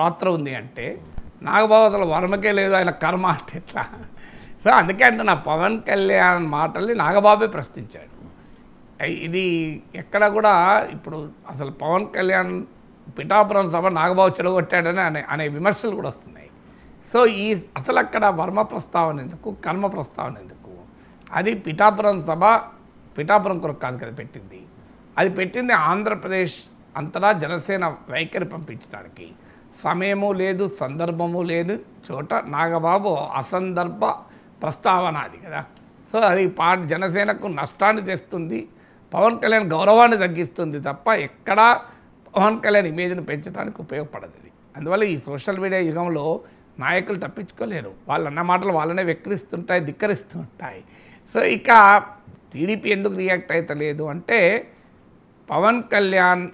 పాత్ర ఉంది అంటే నాగబాబు అసలు వర్మకే లేదు, ఆయన కర్మ అంటే ఎట్లా? సో అందుకే అంటే నా పవన్ కళ్యాణ్ మాటల్ని నాగబాబే ప్రశ్నించాడు. ఇది ఎక్కడ కూడా ఇప్పుడు అసలు పవన్ కళ్యాణ్ పిఠాపురం సభ నాగబాబు చెడగొట్టాడని అనే విమర్శలు కూడా వస్తున్నాయి. సో అసలు అక్కడ వర్మ ప్రస్తావన ఎందుకు, కర్మ ప్రస్తావన ఎందుకు? అది పిఠాపురం సభ పిఠాపురం కొరకు కాదు కదా పెట్టింది, అది పెట్టింది ఆంధ్రప్రదేశ్ అంతటా జనసేన వైఖరి పంపించడానికి. సమయము లేదు, సందర్భము లేదు చోట నాగబాబు అసందర్భ ప్రస్తావన అది కదా. సో అది జనసేనకు నష్టాన్ని తెస్తుంది, పవన్ కళ్యాణ్ గౌరవాన్ని తగ్గిస్తుంది తప్ప ఎక్కడా పవన్ కళ్యాణ్ ఇమేజ్ను పెంచడానికి ఉపయోగపడదు అది. అందువల్ల ఈ సోషల్ మీడియా యుగంలో నాయకులు తప్పించుకోలేరు, వాళ్ళు అన్న మాటలు వాళ్ళనే వెక్కిరిస్తుంటాయి, ధిక్కరిస్తుంటాయి. సో ఇక టీడీపీ ఎందుకు రియాక్ట్ అవుతలేదు అంటే పవన్ కళ్యాణ్